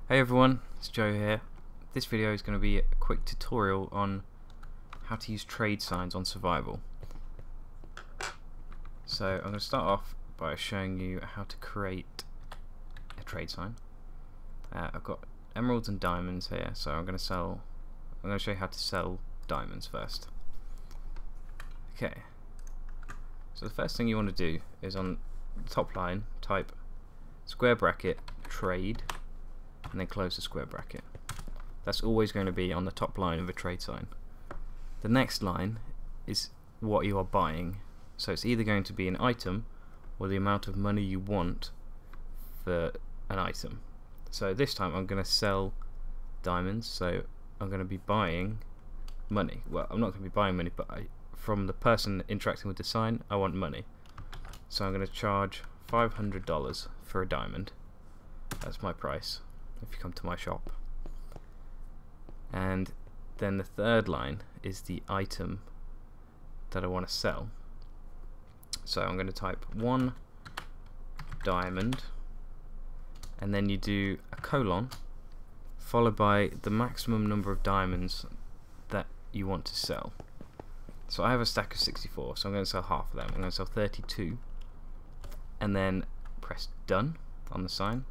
Hey everyone, it's Joe here. This video is going to be a quick tutorial on how to use trade signs on Survival. So I'm going to start off by showing you how to create a trade sign. I've got emeralds and diamonds here, so I'm going to show you how to sell diamonds first. Okay. So the first thing you want to do is on the top line type square bracket trade and then close the square bracket. That's always going to be on the top line of a trade sign. The next line is what you are buying, so it's either going to be an item or the amount of money you want for an item. So this time I'm going to sell diamonds, so I'm going to be buying money. Well, I'm not going to be buying money, but from the person interacting with the sign, I want money. So I'm going to charge $500 for a diamond. That's my price if you come to my shop. And then the third line is the item that I want to sell. So I'm going to type 1 diamond, and then you do a colon followed by the maximum number of diamonds that you want to sell. So I have a stack of 64, so I'm going to sell half of them. I'm going to sell 32, and then press done on the sign,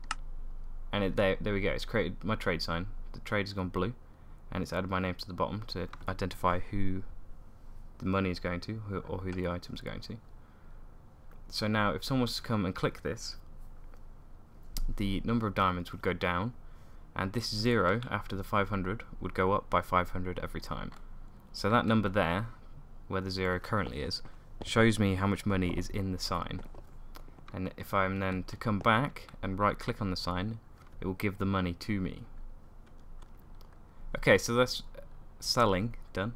and there we go. It's created my trade sign. The trade has gone blue, and it's added my name to the bottom to identify who the money is going to, or who the items are going to. So now if someone was to come and click this, the number of diamonds would go down, and this 0 after the 500 would go up by 500 every time. So that number there, where the 0 currently is, shows me how much money is in the sign. And if I'm then to come back and right click on the sign, it will give the money to me. Okay, so that's selling done,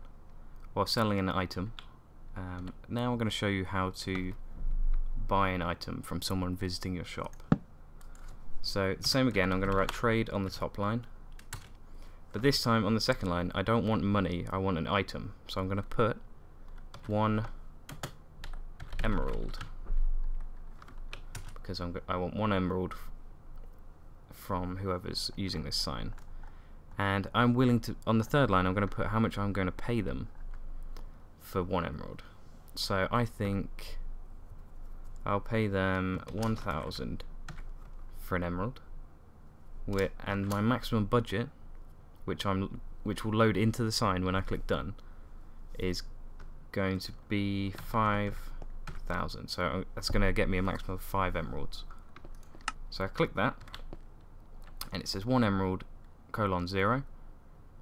or selling an item. Now I'm going to show you how to buy an item from someone visiting your shop. So the same again, I'm going to write trade on the top line, but this time on the second line I don't want money, I want an item. So I'm going to put 1 emerald, because I want 1 emerald from whoever's using this sign. And I'm willing to, on the third line I'm going to put how much I'm going to pay them for 1 emerald. So I think I'll pay them 1,000 for an emerald, and my maximum budget, which will load into the sign when I click done, is going to be 5,000. So that's going to get me a maximum of 5 emeralds. So I click that, and it says 1 emerald colon 0,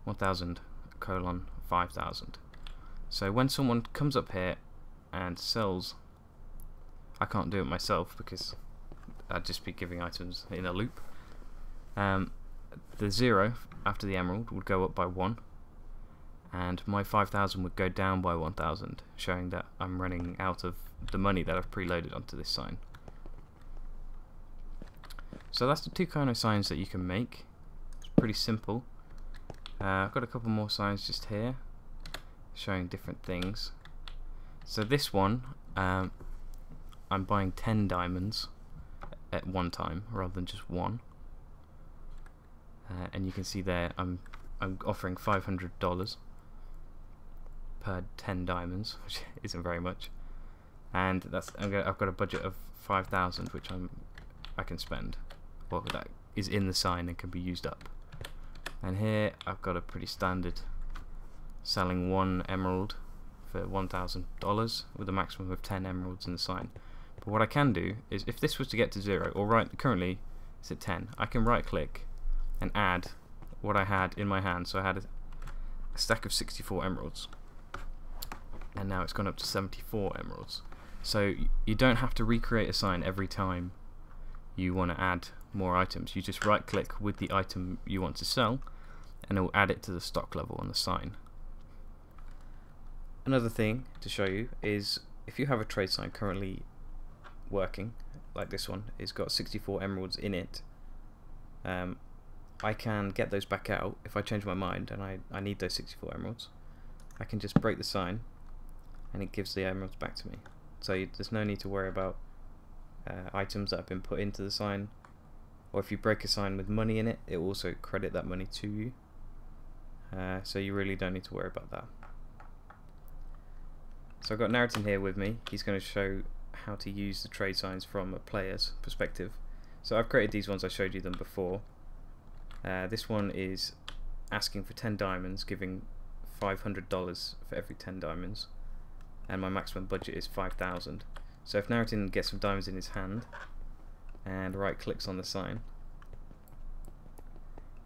1,000 colon 5,000. So when someone comes up here and sells, I can't do it myself because I'd just be giving items in a loop. The 0 after the emerald would go up by 1, and my 5,000 would go down by 1,000, showing that I'm running out of the money that I've preloaded onto this sign. So that's the 2 kind of signs that you can make. It's pretty simple. I've got a couple more signs just here showing different things. So this one, I'm buying 10 diamonds at one time rather than just 1. And you can see there I'm offering $500 per 10 diamonds, which isn't very much. And that's I've got a budget of 5,000, which I can spend, or that is in the sign and can be used up. And here I've got a pretty standard selling 1 emerald for $1,000 with a maximum of 10 emeralds in the sign. But what I can do is, if this was to get to 0, or currently it's at 10, I can right click and add what I had in my hand. So I had a stack of 64 emeralds, and now it's gone up to 74 emeralds. So you don't have to recreate a sign every time you want to add more items. You just right click with the item you want to sell, and it will add it to the stock level on the sign. Another thing to show you is, if you have a trade sign currently working, like this one, it's got 64 emeralds in it, I can get those back out if I change my mind and I need those 64 emeralds. I can just break the sign and it gives the emeralds back to me. So there's no need to worry about items that have been put into the sign or if you break a sign with money in it, it will also credit that money to you. So you really don't need to worry about that. So I've got Narratin here with me. He's going to show how to use the trade signs from a player's perspective. So I've created these ones, I showed you them before. This one is asking for 10 diamonds, giving $500 for every 10 diamonds, and my maximum budget is 5,000. So if Narratin gets some diamonds in his hand and right clicks on the sign,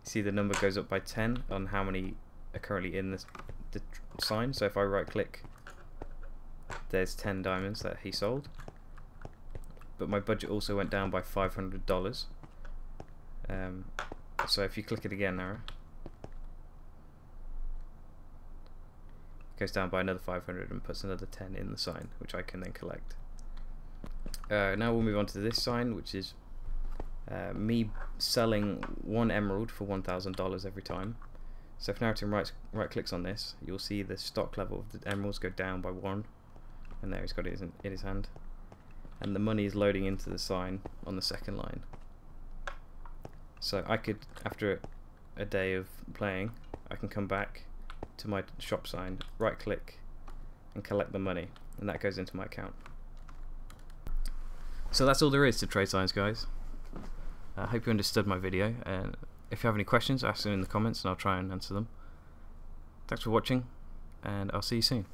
see the number goes up by 10 on how many are currently in the sign. So if I right click, there's 10 diamonds that he sold, but my budget also went down by $500. So if you click it again now, it goes down by another 500 and puts another 10 in the sign, which I can then collect. Now we'll move on to this sign, which is me selling 1 emerald for $1,000 every time. So if Narratin right clicks on this, you'll see the stock level of the emeralds go down by 1, and there he's got it in his hand, and the money is loading into the sign on the second line. So I could, after a day of playing, I can come back to my shop sign, right click and collect the money, and that goes into my account. So that's all there is to trade signs, guys. I hope you understood my video, and if you have any questions, ask them in the comments and I'll try and answer them. Thanks for watching, and I'll see you soon.